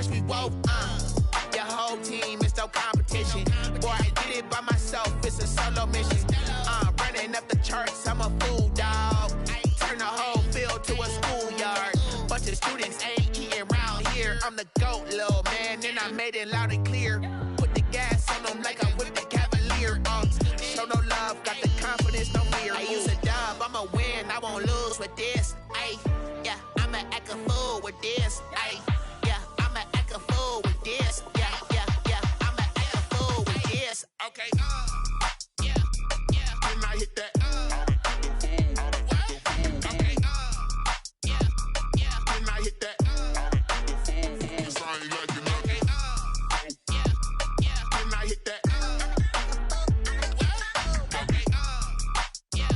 stars we wove. Your whole team is no competition. Boy, I did it by myself, it's a solo mission. Running up the charts, I'm a fool, dog. Turn the whole field to a schoolyard. Bunch of students ain't eating round here. I'm the GOAT, little man, and I made it loud and clear. Put the gas on them like I'm with the Cavalier. Show no love, got the confidence, no fear. I use a dub, I'ma win, I won't lose with this. Ay, yeah, I'ma act a fool with this. Ay, yeah, I'ma act a fool with this. Yeah, I'ma act a fool with this. Okay, yeah, can I hit that? Okay, yeah, can I hit that? It's only like you know. Okay, yeah, can I hit that? Okay, yeah,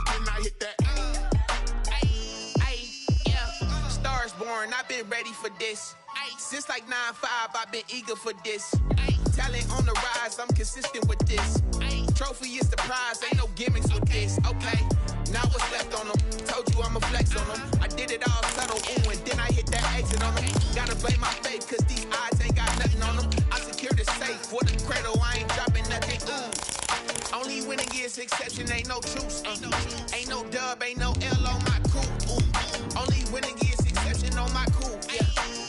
can I hit that? Ay, yeah, stars born, I've been ready for this. Since like 9-5, I've been eager for this. Talent on the rise, I'm consistent with this. Trophy is the prize, ain't no gimmicks with this. Okay, now what's left on them? Told you I'ma flex on them. I did it all subtle, ooh, and then I hit that exit on them. Gotta blame my faith, cause these odds ain't got nothing on them. I secure the safe for the cradle, I ain't dropping nothing, ooh. Only winning is exception, ain't no truce. Ain't no dub, ain't no L on my crew. Ooh. Only winning is exception on my crew. Yeah.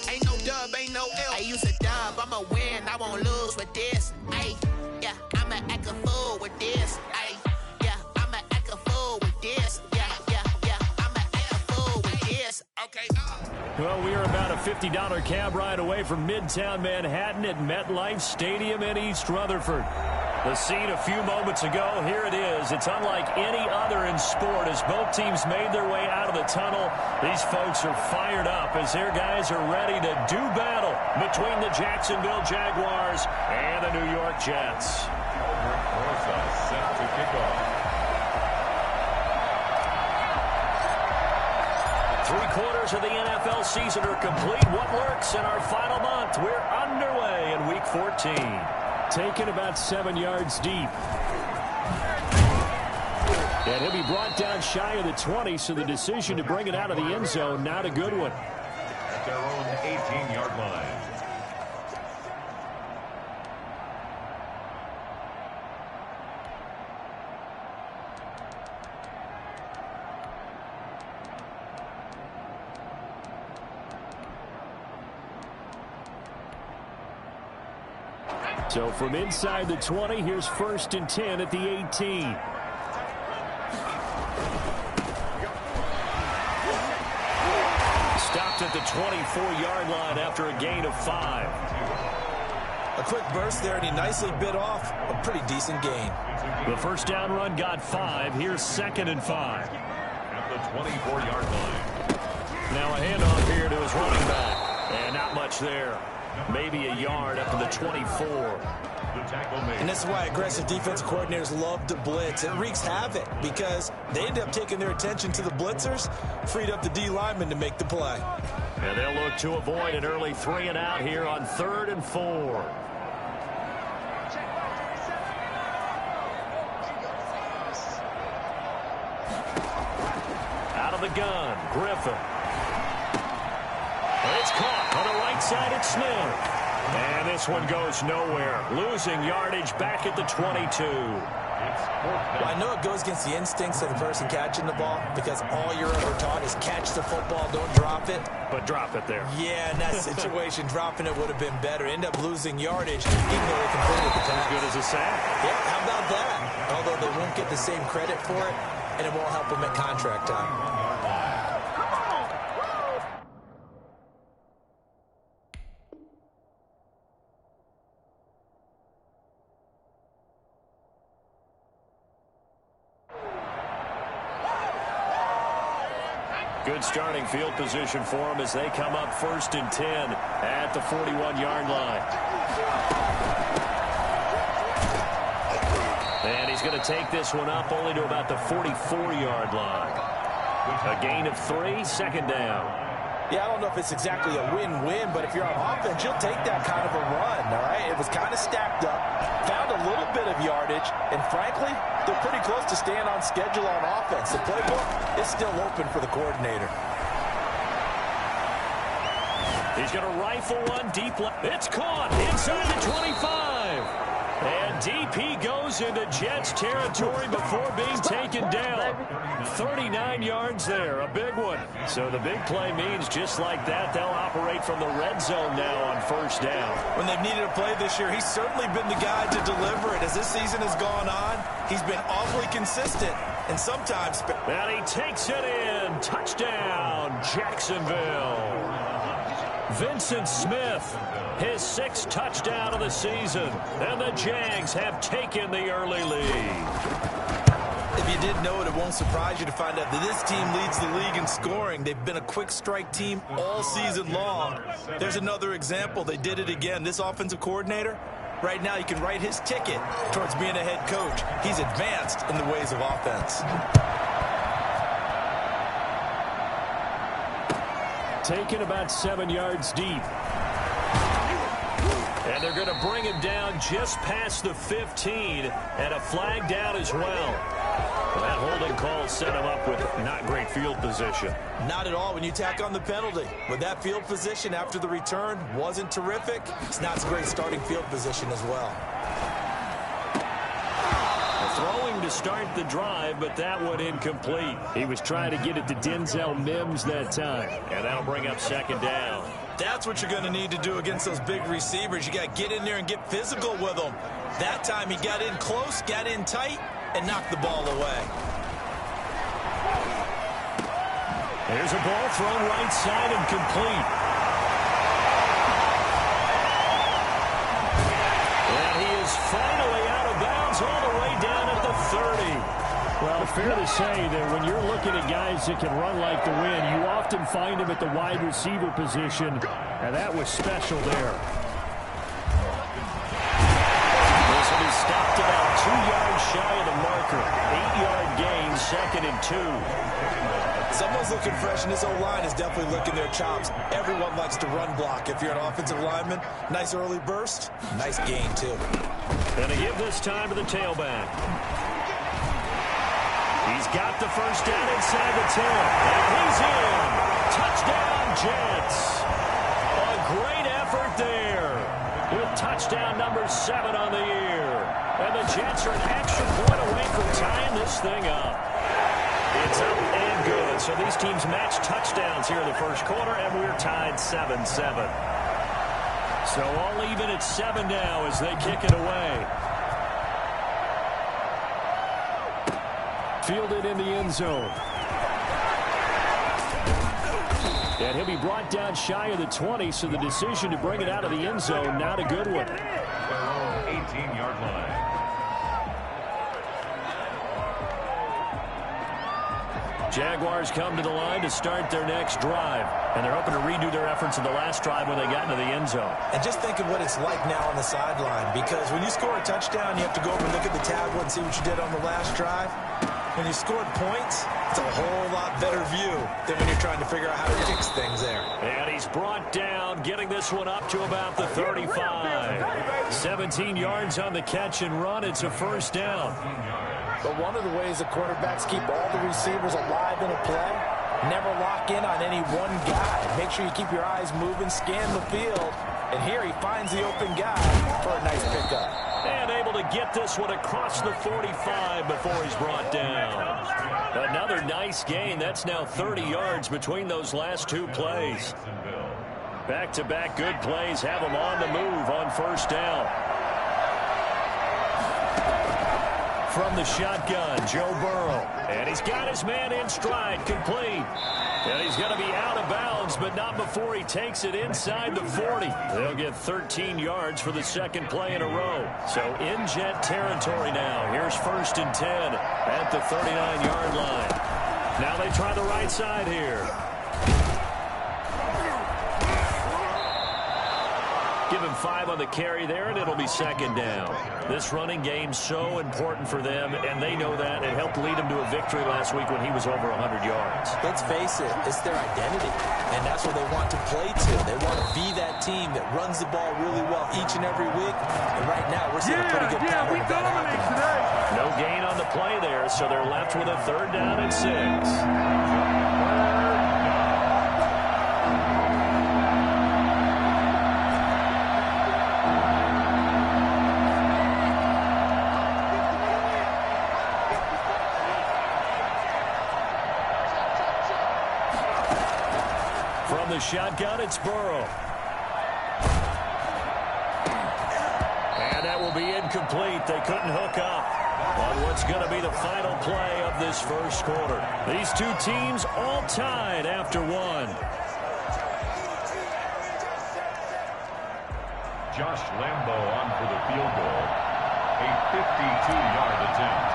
Ain't no dub, ain't no L. I use a dub, I'ma win, I won't lose with this. Ay, yeah, I'ma act a fool with this. Ay, yeah, I'ma act a fool with this. Yeah, I'ma act a fool with this. Okay. Well, we are about a $50 cab ride away from Midtown Manhattan at MetLife Stadium in East Rutherford. The scene a few moments ago, here it is. It's unlike any other in sport as both teams made their way out of the tunnel. These folks are fired up as their guys are ready to do battle between the Jacksonville Jaguars and the New York Jets. Set to kick off. 3/4 of the NFL season are complete. What lurks in our final month? We're underway in Week 14. Taken about 7 yards deep. And he'll be brought down shy of the 20, so the decision to bring it out of the end zone, not a good one. At their own 18-yard line. So from inside the 20, here's 1st and 10 at the 18. Stopped at the 24-yard line after a gain of 5. A quick burst there, and he nicely bit off a pretty decent gain. The first down run got 5. Here's 2nd and 5. At the 24-yard line. Now a handoff here to his running back. And not much there. Maybe a yard up to the 24. And this is why aggressive defensive coordinators love to blitz. It wreaks havoc because they end up taking their attention to the blitzers, freed up the D lineman to make the play. And they'll look to avoid an early 3 and out here on 3rd and 4. Out of the gun, Griffin. It's caught on the right side at Smith. And this one goes nowhere. Losing yardage back at the 22. Well, I know it goes against the instincts of the person catching the ball because all you're ever taught is catch the football, don't drop it. But drop it there. Yeah, in that situation, dropping it would have been better. End up losing yardage even though they completed the pass. As good as a sack. Yeah, how about that? Although they won't get the same credit for it, and it won't help them at contract time. Good starting field position for them as they come up 1st and 10 at the 41-yard line. And he's going to take this one up only to about the 44-yard line. A gain of 3, 2nd down. Yeah, I don't know if it's exactly a win-win, but if you're on offense, you'll take that kind of a run, all right? It was kind of stacked up, found a little bit of yardage, and frankly, they're pretty close to staying on schedule on offense. The playbook is still open for the coordinator. He's going to rifle one deep left. It's caught inside the 25. And deep he goes into Jets territory before being taken down. 39 yards there, a big one. So the big play means just like that, they'll operate from the red zone now on first down. When they've needed a play this year, he's certainly been the guy to deliver it. As this season has gone on, he's been awfully consistent. And sometimes... And he takes it in. Touchdown, Jacksonville. Vincent Smith, his 6th touchdown of the season. And the Jags have taken the early lead. If you didn't know it, it won't surprise you to find out that this team leads the league in scoring. They've been a quick strike team all season long. There's another example. They did it again. This offensive coordinator, right now you can write his ticket towards being a head coach. He's advanced in the ways of offense. Taken about 7 yards deep. And they're going to bring him down just past the 15, and a flag down as well. That holding call set him up with not great field position. Not at all when you tack on the penalty. With that field position after the return wasn't terrific, it's not a great starting field position as well. Throwing to start the drive, but that one incomplete. He was trying to get it to Denzel Mims that time, and that'll bring up second down. That's what you're going to need to do against those big receivers. You got to get in there and get physical with them. That time he got in close, got in tight, and knocked the ball away. There's a ball thrown right side and complete. And he is finally out of bounds all the way down at the 30. Well, fair to say that when you're looking at guys that can run like the wind, you often find them at the wide receiver position, and that was special there. This will be stopped about 2 yards shy of the marker. 8-yard gain, 2nd and 2. Someone's looking fresh, and this O-line is definitely licking their chops. Everyone likes to run block. If you're an offensive lineman, nice early burst, nice gain, too. And they give this time to the tailback. He's got the first down inside the 10. And he's in. Touchdown, Jets. A great effort there with touchdown number 7 on the year. And the Jets are an extra point away from tying this thing up. It's up and good. So these teams match touchdowns here in the first quarter, and we're tied 7-7. So all even at 7 now as they kick it away. Fielded in the end zone. And he'll be brought down shy of the 20, so the decision to bring it out of the end zone, not a good one. Their own 18-yard line. Jaguars come to the line to start their next drive. And they're hoping to redo their efforts in the last drive when they got into the end zone. And just think of what it's like now on the sideline, because when you score a touchdown, you have to go over and look at the tablet and see what you did on the last drive. When you scored points, it's a whole lot better view than when you're trying to figure out how to fix things there. And he's brought down, getting this one up to about the 35. 17 yards on the catch and run. It's a first down. But one of the ways the quarterbacks keep all the receivers alive in a play, never lock in on any one guy. Make sure you keep your eyes moving, scan the field. And here he finds the open guy for a nice pickup. And able to get this one across the 45 before he's brought down. Another nice gain. That's now 30 yards between those last 2 plays. Back-to-back good plays have him on the move on first down. From the shotgun, Joe Burrow. And he's got his man in stride, complete. And he's going to be out of bounds, but not before he takes it inside the 40. They'll get 13 yards for the second play in a row. So in Jet territory now. Here's 1st and 10 at the 39-yard line. Now they try the right side here. Give him 5 on the carry there, and it'll be second down. This running game's so important for them, and they know that. It helped lead them to a victory last week when he was over 100 yards. Let's face it, it's their identity, and that's what they want to play to. They want to be that team that runs the ball really well each and every week, and right now we're seeing a pretty good pattern of that happening. No gain on the play there, so they're left with a 3rd down and 6. the shotgun. It's Burrow. And that will be incomplete. They couldn't hook up on what's going to be the final play of this first quarter. These two teams all tied after one. Josh Lambo on for the field goal. A 52-yard attempt.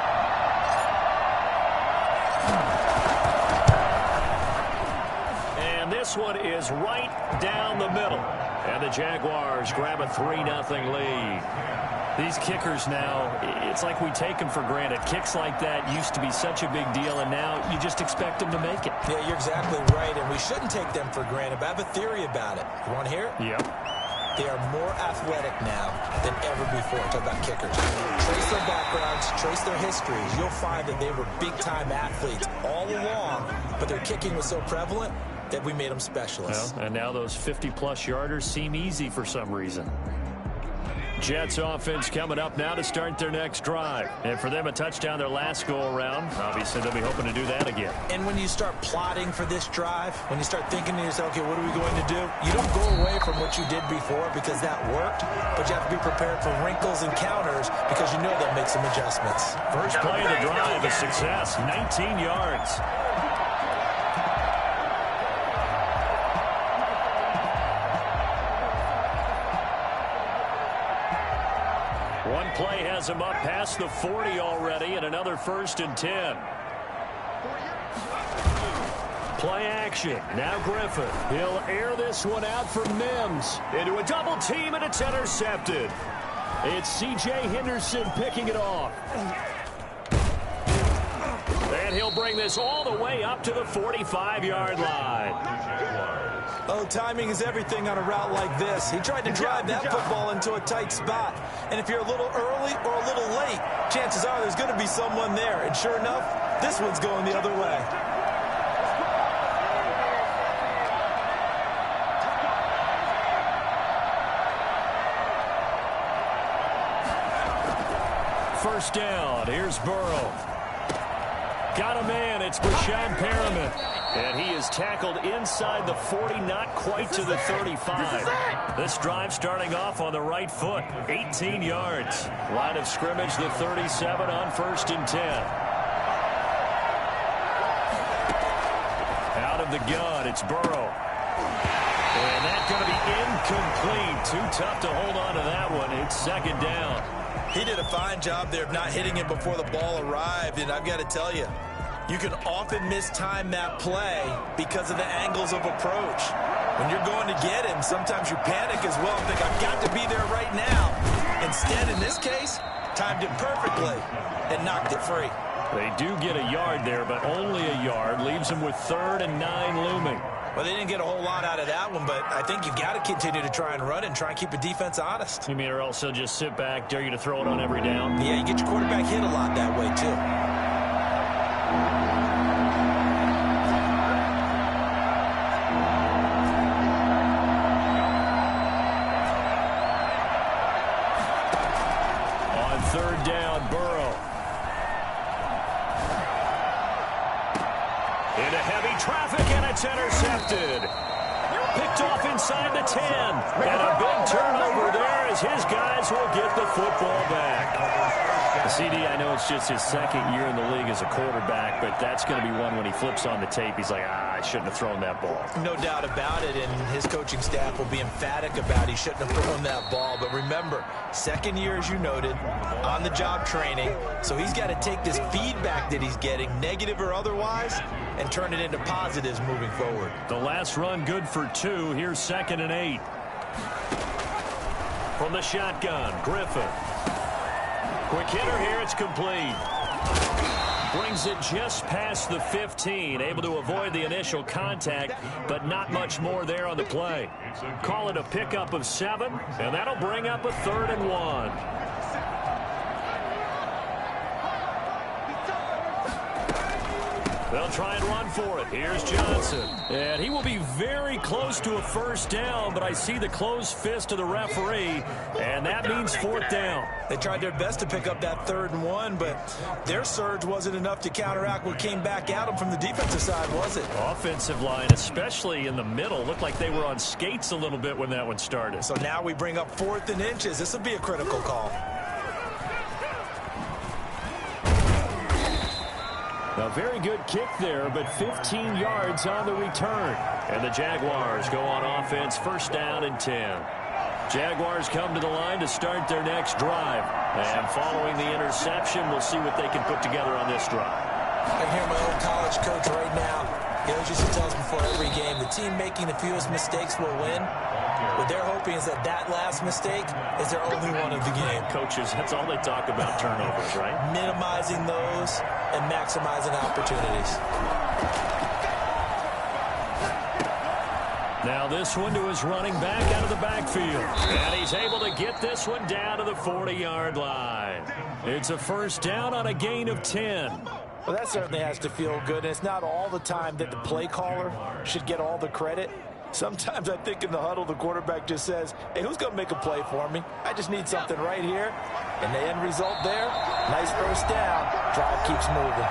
And this one is right down the middle. And the Jaguars grab a 3-0 lead. These kickers now, it's like we take them for granted. Kicks like that used to be such a big deal, and now you just expect them to make it. Yeah, you're exactly right, and we shouldn't take them for granted. But I have a theory about it. You want to hear it? Yep. They are more athletic now than ever before. Talk about kickers. Trace their backgrounds, trace their histories. You'll find that they were big-time athletes all along, but their kicking was so prevalent that we made them specialists. Well, and now those 50-plus yarders seem easy for some reason. Jets offense coming up now to start their next drive. And for them, a touchdown their last go-around. Obviously, they'll be hoping to do that again. And when you start plotting for this drive, when you start thinking to yourself, okay, what are we going to do? You don't go away from what you did before because that worked, but you have to be prepared for wrinkles and counters because you know they'll make some adjustments. First play of the drive, a success, 19 yards. One play has him up past the 40 already, and another 1st and 10. Play action. Now Griffin. He'll air this one out for Mims. Into a double team, and it's intercepted. It's C.J. Henderson picking it off. And he'll bring this all the way up to the 45-yard line. Oh, timing is everything on a route like this. He tried to drive that football into a tight spot. And if you're a little early or a little late, chances are there's going to be someone there. And sure enough, this one's going the other way. First down. Here's Burrow. Got a man. It's Brashad Perriman. And he is tackled inside the 40, not quite to the 35. This drive starting off on the right foot. 18 yards. Line of scrimmage, the 37 on 1st and 10. Out of the gun, it's Burrow. And that's going to be incomplete. Too tough to hold on to that one. It's 2nd down. He did a fine job there of not hitting it before the ball arrived, and I've got to tell you, you can often mistime that play because of the angles of approach. When you're going to get him, sometimes you panic as well and think, I've got to be there right now. Instead, in this case, timed it perfectly and knocked it free. They do get a yard there, but only a yard. Leaves them with 3rd and 9 looming. Well, they didn't get a whole lot out of that one, but I think you've got to continue to try and run and try and keep the defense honest. You mean, or else they'll just sit back, dare you to throw it on every down? Yeah, you get your quarterback hit a lot that way, too. On 3rd down, Burrow. Into heavy traffic, and it's intercepted. Picked off inside the 10. And a big turnover there as his guys will get the football back. CD, I know it's just his 2nd year in the league as a quarterback, but that's going to be one when he flips on the tape. He's like, I shouldn't have thrown that ball. No doubt about it, and his coaching staff will be emphatic about he shouldn't have thrown that ball. But remember, 2nd year, as you noted, on-the-job training. So he's got to take this feedback that he's getting, negative or otherwise, and turn it into positives moving forward. The last run good for 2. Here's 2nd and 8. From the shotgun, Griffin. Quick hitter here, it's complete. Brings it just past the 15, able to avoid the initial contact, but not much more there on the play. Call it a pickup of 7, and that'll bring up a 3rd and 1. They'll try and run for it. Here's Johnson. And he will be very close to a first down, but I see the closed fist of the referee, and that means fourth down. They tried their best to pick up that 3rd and 1, but their surge wasn't enough to counteract what came back at them from the defensive side, was it? Offensive line, especially in the middle, looked like they were on skates a little bit when that one started. So now we bring up 4th and inches. This will be a critical call. A very good kick there, but 15 yards on the return. And the Jaguars go on offense, first down and 10. Jaguars come to the line to start their next drive. And following the interception, we'll see what they can put together on this drive. I hear my old college coach right now. He always used to tell us before every game, the team making the fewest mistakes will win. What they're hoping is that last mistake is their only one of the game. Coaches, that's all they talk about, turnovers, right? Minimizing those and maximizing opportunities. Now this one to his running back out of the backfield. And he's able to get this one down to the 40-yard line. It's a first down on a gain of 10. Well, that certainly has to feel good. And it's not all the time that the play caller should get all the credit. Sometimes I think in the huddle, the quarterback just says, hey, who's going to make a play for me? I just need something right here. And the end result there, nice first down. Drive keeps moving.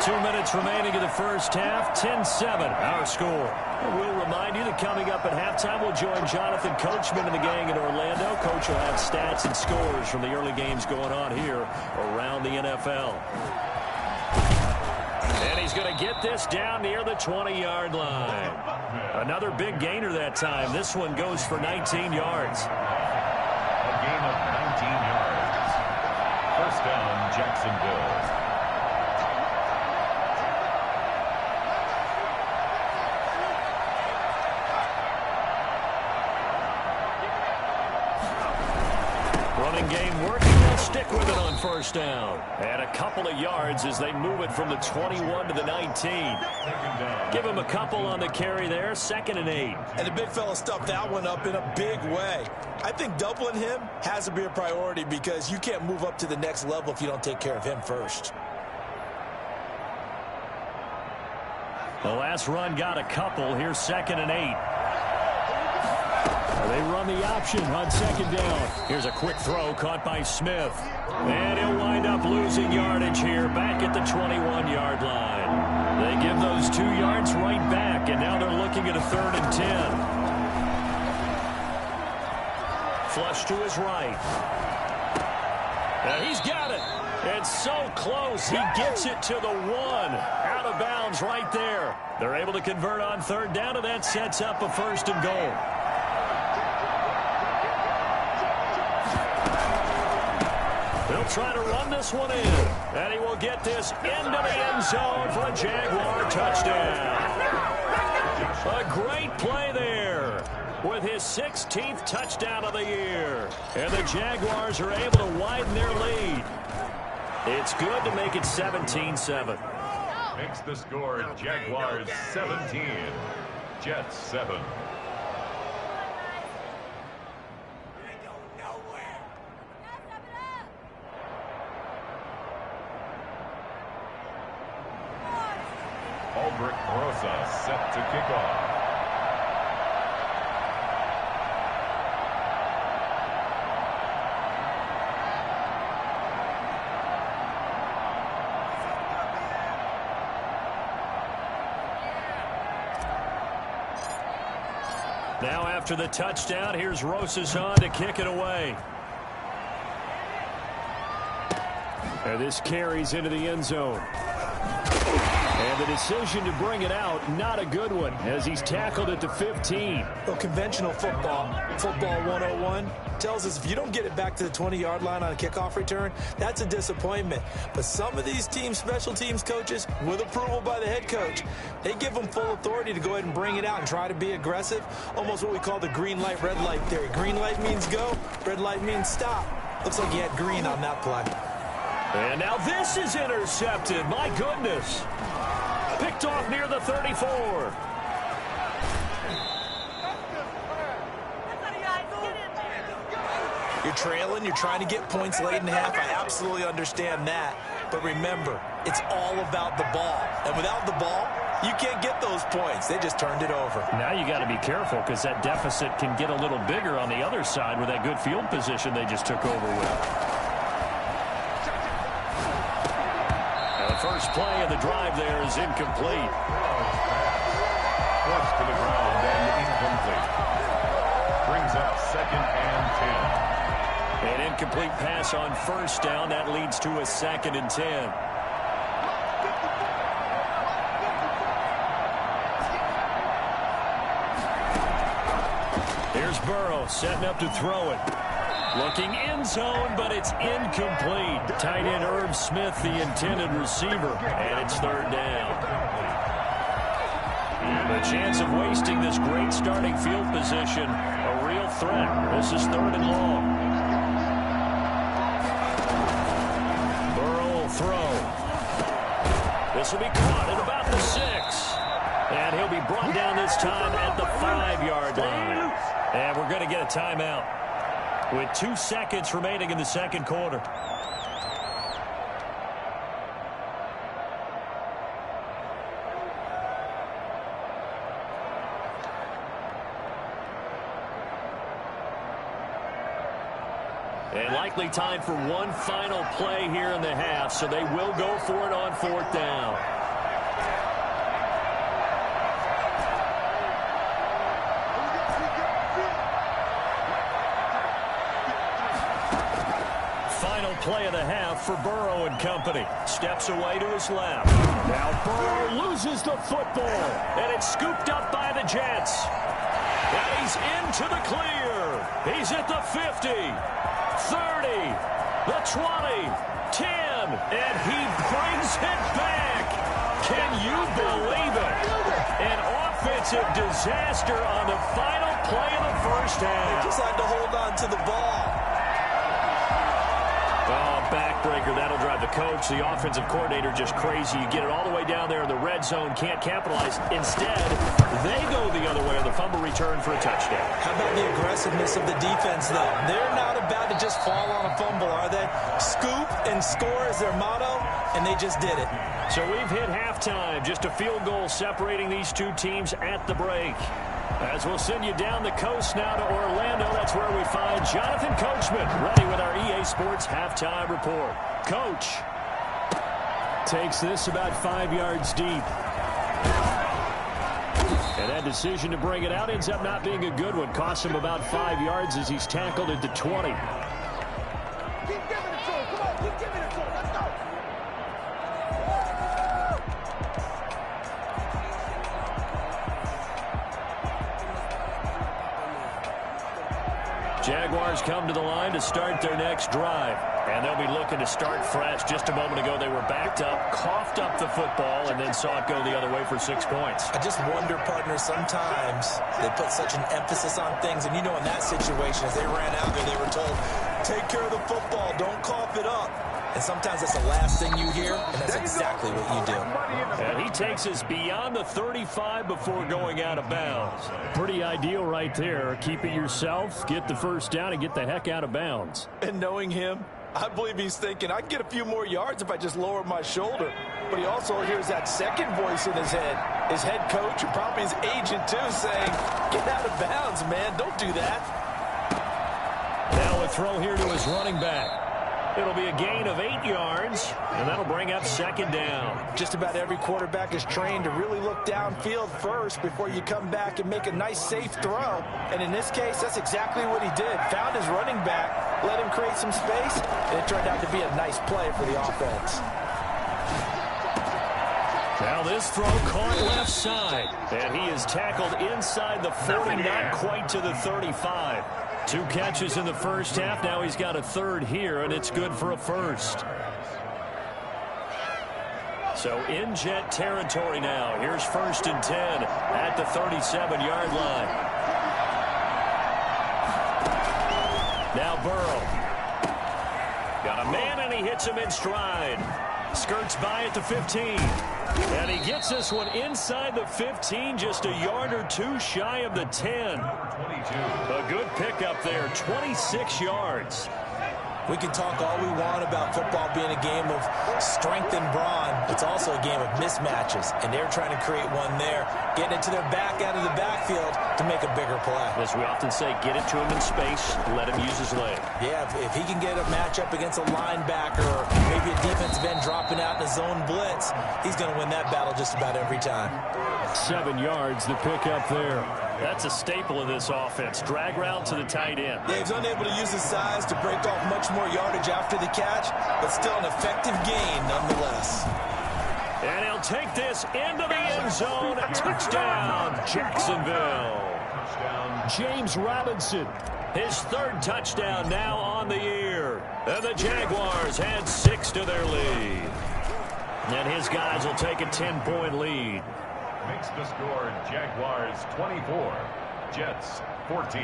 2 minutes remaining in the first half, 10-7, our score. We'll remind you that coming up at halftime, we'll join Jonathan Coachman and the gang in Orlando. Coach will have stats and scores from the early games going on here around the NFL. And he's going to get this down near the 20-yard line. Another big gainer that time. This one goes for 19 yards. A gain of 19 yards. First down, Jacksonville. Running game working. They'll stick with it on first down. And a couple of yards as they move it from the 21 to the 19. Give him a couple on the carry there. 2nd and 8. And the big fella stuffed that one up in a big way. I think doubling him has to be a priority because you can't move up to the next level if you don't take care of him first. The last run got a couple. Here's 2nd and 8. They run the option on 2nd down. Here's a quick throw caught by Smith. And he'll wind up losing yardage here back at the 21-yard line. They give those 2 yards right back, and now they're looking at a 3rd and 10. Flush to his right. And he's got it. It's so close. He gets it to the 1. Out of bounds right there. They're able to convert on 3rd down, and that sets up a 1st and goal. They'll try to run this one in. And he will get this into the end zone for a Jaguar touchdown. A great play there with his 16th touchdown of the year. And the Jaguars are able to widen their lead. It's good to make it 17-7. Makes the score Jaguars 17, Jets 7. Albrecht Rosa set to kick off. Now after the touchdown, here's Rosas on to kick it away. And this carries into the end zone. And the decision to bring it out, not a good one, as he's tackled at the 15. Well, conventional football 101, tells us if you don't get it back to the 20-yard line on a kickoff return, that's a disappointment. But some of these team special teams coaches, with approval by the head coach, they give them full authority to go ahead and bring it out and try to be aggressive, almost what we call the green light, red light theory. Green light means go, red light means stop. Looks like he had green on that play. And now this is intercepted. My goodness. Picked off near the 34. You're trailing, you're trying to get points late in the half. I absolutely understand that. But remember, it's all about the ball. And without the ball, you can't get those points. They just turned it over. Now you got to be careful because that deficit can get a little bigger on the other side with that good field position they just took over with. Now the first play of the drive there is incomplete. Close to the ground and incomplete. Brings up 2nd and 10. An incomplete pass on first down. That leads to a 2nd and 10. Here's Burrow setting up to throw it. Looking end zone, but it's incomplete. Tight end Irv Smith, the intended receiver, and it's 3rd down. The chance of wasting this great starting field position, a real threat. This is 3rd and long. Burrow will throw. This will be caught at about the 6. And he'll be brought down this time at the 5-yard line. And we're going to get a timeout with 2 seconds remaining in the 2nd quarter. And likely time for one final play here in the half, so they will go for it on 4th down. Final play of the half for Burrow and company. Steps away to his left. Now Burrow loses the football, and it's scooped up by the Jets. And he's into the clear. He's at the 50, 30, the 20, 10, and he brings it back. Can you believe it? An offensive disaster on the final play of the first half. They just had to hold on to the ball. Oh, backbreaker. That'll drive the coach, the offensive coordinator, just crazy. You get it all the way down there in the red zone, can't capitalize. Instead, they go the other way on the fumble return for a touchdown. How about the aggressiveness of the defense, though? They're not about to just fall on a fumble, are they? Scoop and score is their motto, and they just did it. So we've hit halftime. Just a field goal separating these two teams at the break. As we'll send you down the coast now to Orlando, that's where we find Jonathan Coachman, ready with our EA Sports halftime report. Coach takes this about 5 yards deep. And that decision to bring it out ends up not being a good one. Costs him about 5 yards as he's tackled at the 20. Keep giving it to him. Come on, keep giving it to him. Let's go. Jaguars come to the line to start their next drive. And they'll be looking to start fresh. Just a moment ago, they were backed up, coughed up the football, and then saw it go the other way for 6 points. I just wonder, partner, sometimes they put such an emphasis on things. And, you know, in that situation, as they ran out there, they were told, take care of the football, don't cough it up. And sometimes that's the last thing you hear, and that's exactly what you do. And he takes us beyond the 35 before going out of bounds. Pretty ideal right there. Keep it yourself, get the first down, and get the heck out of bounds. And knowing him, I believe he's thinking, I can get a few more yards if I just lower my shoulder. But he also hears that second voice in his head, his head coach, and probably his agent too, saying, get out of bounds, man, don't do that. Now a throw here to his running back. It'll be a gain of 8 yards, and that'll bring up 2nd down. Just about every quarterback is trained to really look downfield first before you come back and make a nice, safe throw. And in this case, that's exactly what he did. Found his running back, let him create some space, and it turned out to be a nice play for the offense. Now this throw caught left side, and he is tackled inside the 40, not quite to the 35. 2 catches in the first half. Now he's got a third here, and it's good for a first. So in Jet territory now. Here's 1st and 10 at the 37-yard line. Now Burrow. Got a man, and he hits him in stride. Skirts by at the 15. And he gets this one inside the 15, just a yard or 2 shy of the 10. A good pickup there, 26 yards. We can talk all we want about football being a game of strength and brawn. It's also a game of mismatches, and they're trying to create one there, getting it to their back out of the backfield to make a bigger play. As we often say, get it to him in space, let him use his leg. Yeah, if he can get a matchup against a linebacker or maybe a defensive end dropping out in a zone blitz, he's going to win that battle just about every time. 7 yards, the pickup there. That's a staple of this offense. Drag route to the tight end. Yeah, he's unable to use his size to break off much more yardage after the catch, but still an effective gain nonetheless. And he'll take this into the end zone. Touchdown, Jacksonville. James Robinson, his 3rd touchdown now on the year. And the Jaguars had 6 to their lead. And his guys will take a 10-point lead. Makes the score Jaguars 24, Jets 14.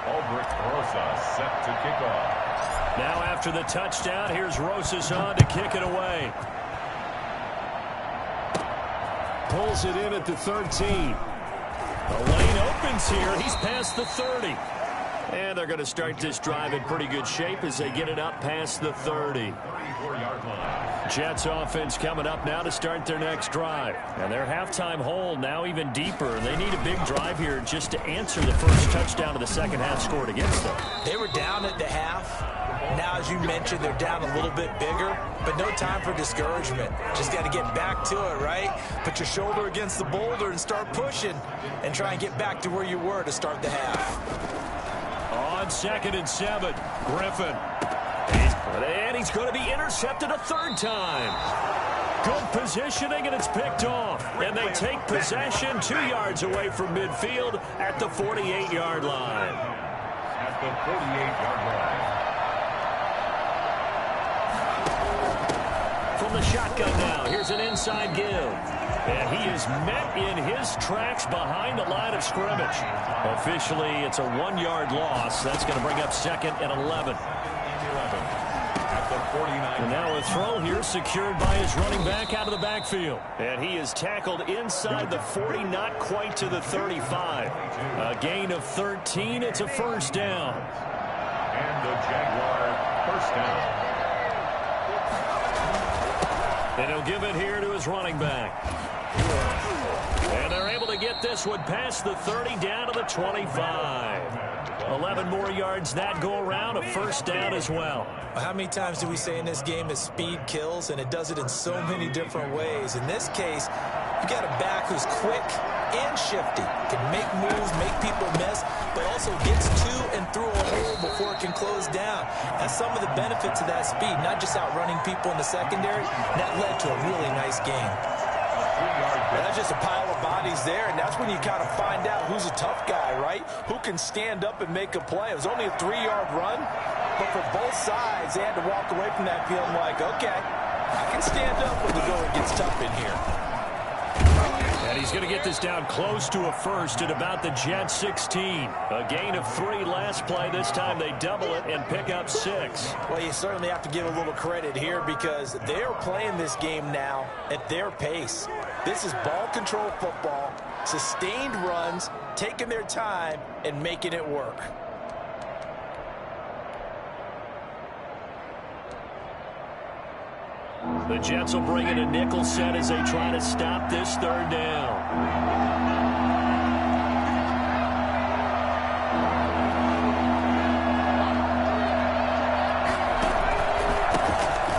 Albrecht Rosas set to kick off. Now after the touchdown, here's Rosas on to kick it away. Pulls it in at the 13. The lane opens here. He's past the 30. And they're going to start this drive in pretty good shape as they get it up past the 30. 34-yard line. Jets offense coming up now to start their next drive. And their halftime hole now even deeper. They need a big drive here just to answer the first touchdown of the second half scored against them. They were down at the half. Now, as you mentioned, they're down a little bit bigger, but no time for discouragement. Just got to get back to it, right? Put your shoulder against the boulder and start pushing and try and get back to where you were to start the half. On 2nd and 7, Griffin. And he's going to be intercepted a 3rd time. Good positioning, and it's picked off. And they take possession 2 yards away from midfield at the 48-yard line. At the 48-yard line. From the shotgun now, here's an inside give. And he is met in his tracks behind the line of scrimmage. Officially, it's a 1-yard loss. That's going to bring up 2nd and 11. And now a throw here secured by his running back out of the backfield. And he is tackled inside the 40, not quite to the 35. A gain of 13. It's a 1st down. And the Jaguar 1st down. And he'll give it here to his running back. And they're able to get this one past the 30 down to the 25. 11 more yards that go around, a 1st down as well. How many times do we say in this game that speed kills, and it does it in so many different ways? In this case, you got a back who's quick and shifty, can make moves, make people miss, but also gets to and through a hole before it can close down. That's some of the benefits of that speed, not just outrunning people in the secondary. That led to a really nice game. That's just a pile of bodies there, and that's when you kind of find out who's a tough guy, right? Who can stand up and make a play. It was only a 3-yard run, but for both sides, they had to walk away from that feeling like, okay, I can stand up when the going gets tough in here. And he's going to get this down close to a 1st at about the Jets 16. A gain of 3 last play. This time they double it and pick up 6. Well, you certainly have to give a little credit here because they're playing this game now at their pace. This is ball control football, sustained runs, taking their time, and making it work. The Jets will bring in a nickel set as they try to stop this 3rd down.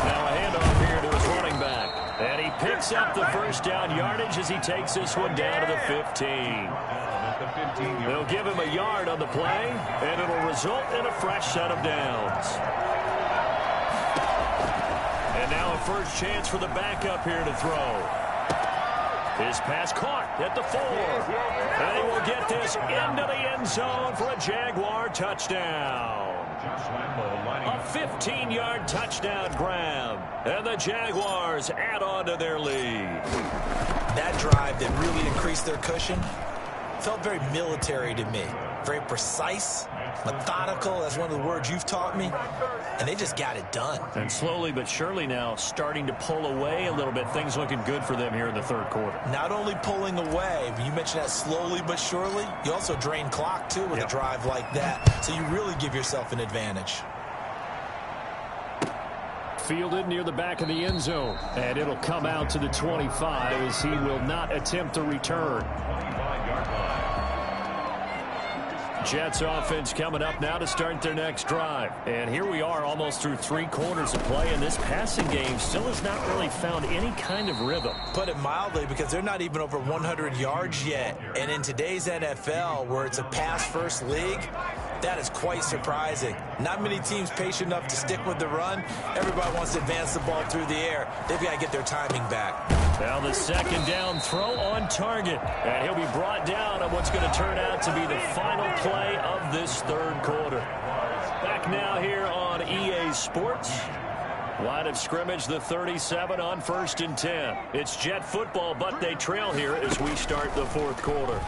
Now a handoff here to his running back. And he picks up the 1st down yardage as he takes this one down to the 15. They'll give him a yard on the play, and it'll result in a fresh set of downs. And now a 1st chance for the backup here to throw. His pass caught at the 4. And he will get this into the end zone for a Jaguar touchdown. A 15-yard touchdown grab. And the Jaguars add on to their lead. That drive that really increased their cushion felt very military to me. Very precise, methodical. That's one of the words you've taught me. And they just got it done. And slowly but surely now starting to pull away a little bit. Things looking good for them here in the 3rd quarter. Not only pulling away, but you mentioned that slowly but surely. You also drain clock, too, with a drive like that. So you really give yourself an advantage. Fielded near the back of the end zone. And it'll come out to the 25 as he will not attempt to return. 25-yard line. Jets offense coming up now to start their next drive. And here we are almost through 3 quarters of play, and this passing game still has not really found any kind of rhythm. Put it mildly, because they're not even over 100 yards yet. And in today's NFL, where it's a pass-first league, that is quite surprising. Not many teams patient enough to stick with the run. Everybody wants to advance the ball through the air. They've got to get their timing back. Now the second down throw on target. And he'll be brought down on what's going to turn out to be the final play of this third quarter. Back now here on EA Sports. Line of scrimmage, the 37 on 1st and 10. It's Jet football, but they trail here as we start the fourth quarter.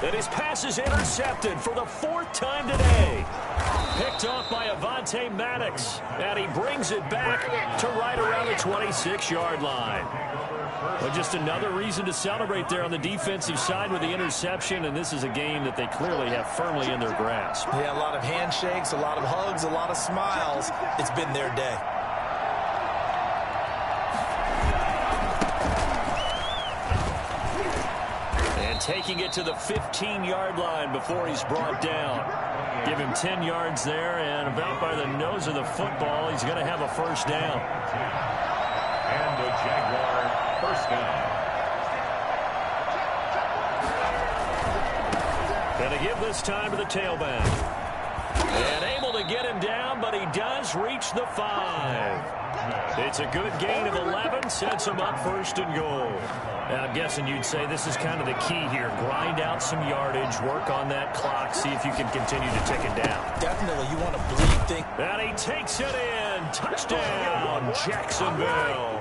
And his pass is intercepted for the 4th time today. Picked off by Avonte Maddox. And he brings it back to right around the 26-yard line. Well, just another reason to celebrate there on the defensive side with the interception. And this is a game that they clearly have firmly in their grasp. Yeah, a lot of handshakes, a lot of hugs, a lot of smiles. It's been their day. Taking it to the 15-yard line before he's brought down. Give him 10 yards there, and about by the nose of the football, he's going to have a first down. And the Jaguar first down. Going to give this time to the tailback. And able to get him down, but he does reach the 5. It's a good gain of 11, sets him up 1st and goal. Now, I'm guessing you'd say this is kind of the key here. Grind out some yardage, work on that clock, see if you can continue to tick it down. Definitely, you want to bleed things. And he takes it in. Touchdown, Jacksonville.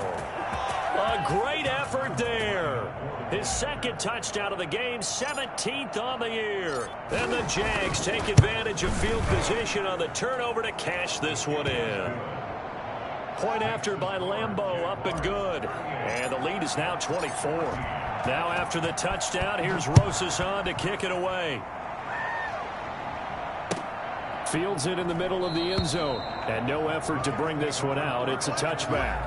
A great effort there. His 2nd touchdown of the game, 17th on the year. And the Jags take advantage of field position on the turnover to cash this one in. Point after by Lambeau, up and good. And the lead is now 24. Now after the touchdown, here's Rosas on to kick it away. Fields it in the middle of the end zone. And no effort to bring this one out. It's a touchback.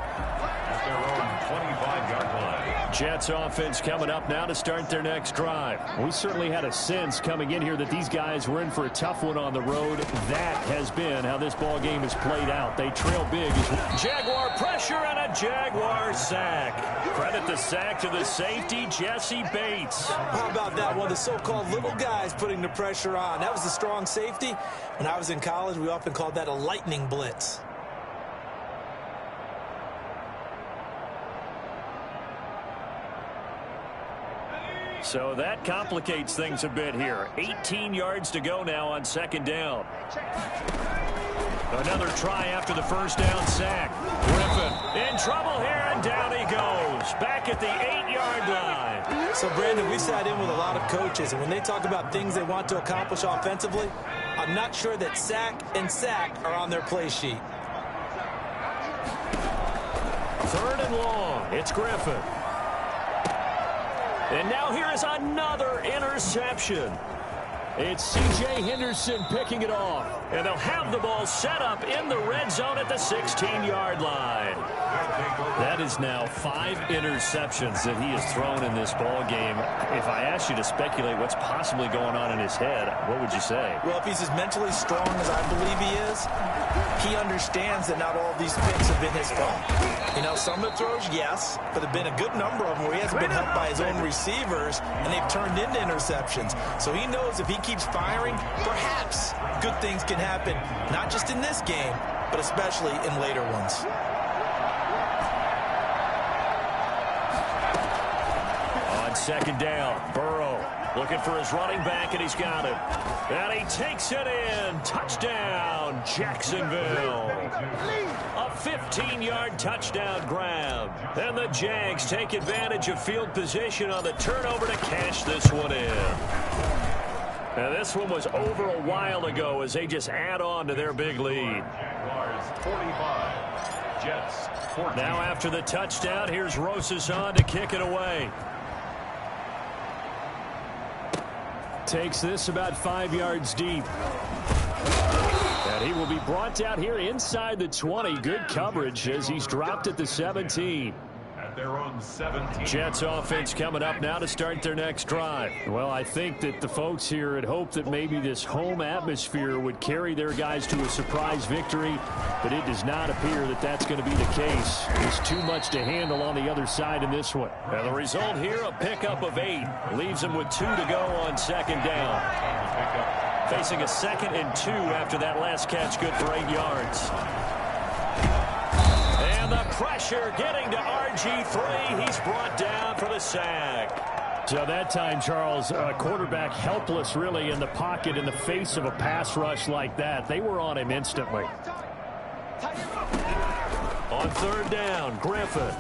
At their own 25-yard line. Jets offense coming up now to start their next drive. We certainly had a sense coming in here that these guys were in for a tough one on the road. That has been how this ball game has played out. They trail big. Jaguar pressure and a Jaguar sack. Credit the sack to the safety, Jesse Bates. How about that one? The so-called little guys putting the pressure on. That was the strong safety. When I was in college, we often called that a lightning blitz. So that complicates things a bit here. 18 yards to go now on 2nd down. Another try after the first down sack. Griffin in trouble here, and down he goes. Back at the 8-yard line. So, Brandon, we sat in with a lot of coaches, and when they talk about things they want to accomplish offensively, I'm not sure that sack and sack are on their play sheet. 3rd and long. It's Griffin. And now here is another interception. It's C.J. Henderson picking it off. And they'll have the ball set up in the red zone at the 16-yard line. That is now 5 interceptions that he has thrown in this ball game. If I asked you to speculate what's possibly going on in his head, what would you say? Well, if he's as mentally strong as I believe he is, he understands that not all of these picks have been his fault. You know, some of the throws, yes, but there have been a good number of them where he hasn't been helped by his own receivers, and they've turned into interceptions. So he knows if he keeps firing, perhaps good things can happen, not just in this game, but especially in later ones. On 2nd down, Burrow looking for his running back, and he's got it. And he takes it in. Touchdown, Jacksonville. A 15-yard touchdown grab. And the Jags take advantage of field position on the turnover to cash this one in. Now, this one was over a while ago as they just add on to their big lead. Jaguars 45, Jets 14. Now after the touchdown, here's Rosas on to kick it away. Takes this about 5 yards deep. And He will be brought down here inside the 20. Good coverage as he's dropped at the 17. At their own 17. Jets offense coming up now to start their next drive. Well, I think that the folks here had hoped that maybe this home atmosphere would carry their guys to a surprise victory, but it does not appear that that's going to be the case. There's too much to handle on the other side in this one. And the result here, a pickup of 8. Leaves them with 2 to go on second down. Facing a 2nd and 2 after that last catch, good for 8 yards. And the pressure getting to RG3. He's brought down for the sack. So that time, Charles, quarterback helpless really in the pocket in the face of a pass rush like that. They were on him instantly. On 3rd down, Griffin.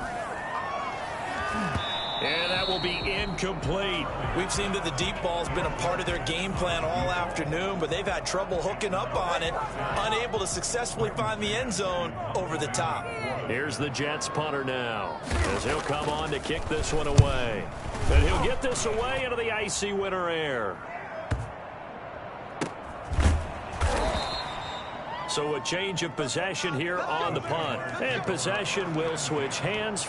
And that will be incomplete. We've seen that the deep ball's been a part of their game plan all afternoon, but they've had trouble hooking up on it, unable to successfully find the end zone over the top. Here's the Jets punter now, as he'll come on to kick this one away. And he'll get this away into the icy winter air. So a change of possession here on the punt. And possession will switch hands.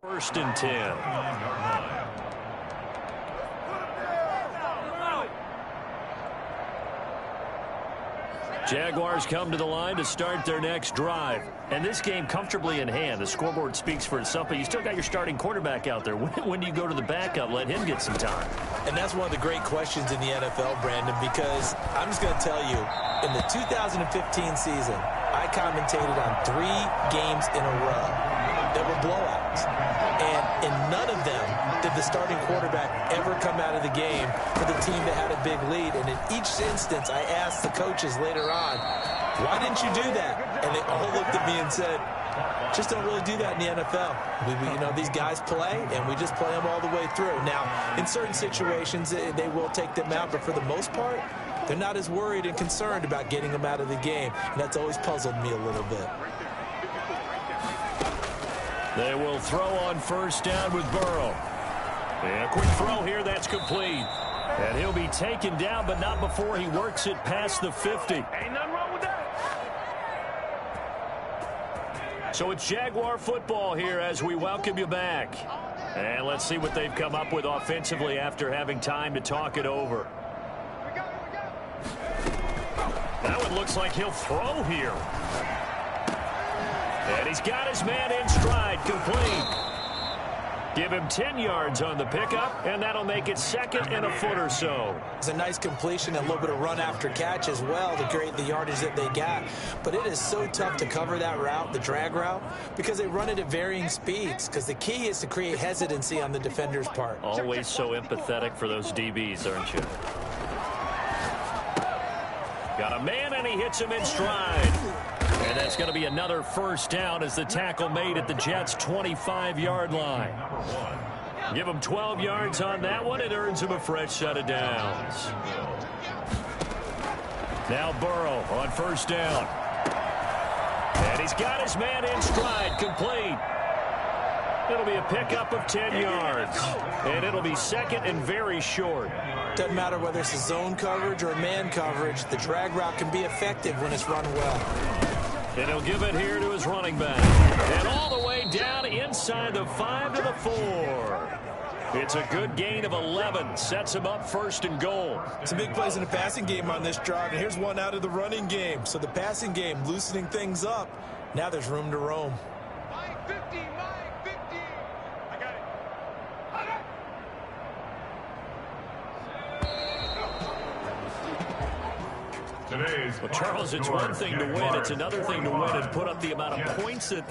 First and 10. Jaguars come to the line to start their next drive. And this game comfortably in hand. The scoreboard speaks for itself, but you still got your starting quarterback out there. When do you go to the backup? Let him get some time. And that's one of the great questions in the NFL, Brandon, because I'm just going to tell you, in the 2015 season, I commentated on 3 games in a row that were blowouts. And in none of them did the starting quarterback ever come out of the game for the team that had a big lead. And in each instance, I asked the coaches later on, why didn't you do that? And they all looked at me and said, just don't really do that in the NFL. You know, these guys play, and we just play them all the way through. Now, in certain situations, they will take them out, but for the most part, they're not as worried and concerned about getting them out of the game. And that's always puzzled me a little bit. They will throw on first down with Burrow. And a quick throw here, that's complete. And he'll be taken down, but not before he works it past the 50. Ain't nothing wrong with that. So it's Jaguar football here as we welcome you back. And let's see what they've come up with offensively after having time to talk it over. That one looks like he'll throw here. And he's got his man in stride, complete. Give him 10 yards on the pickup, and that'll make it 2nd and a foot or so. It's a nice completion and a little bit of run after catch as well to create the yardage that they got. But it is so tough to cover that route, the drag route, because they run it at varying speeds, because the key is to create hesitancy on the defender's part. Always so empathetic for those DBs, aren't you? Got a man, and he hits him in stride. And that's going to be another first down as the tackle made at the Jets' 25-yard line. Give him 12 yards on that one. It earns him a fresh set of downs. Now Burrow on first down. And he's got his man in stride, complete. It'll be a pickup of 10 yards. And it'll be 2nd and very short. Doesn't matter whether it's a zone coverage or man coverage, the drag route can be effective when it's run well. And he'll give it here to his running back. And all the way down inside the 5 to the 4. It's a good gain of 11. Sets him up 1st and goal. Some big plays in the passing game on this drive, and here's one out of the running game. So the passing game loosening things up. Now there's room to roam. Mike 50, Mike 50. I got it. Well, Charles, it's one thing to win. It's another thing to win and put up the amount of points that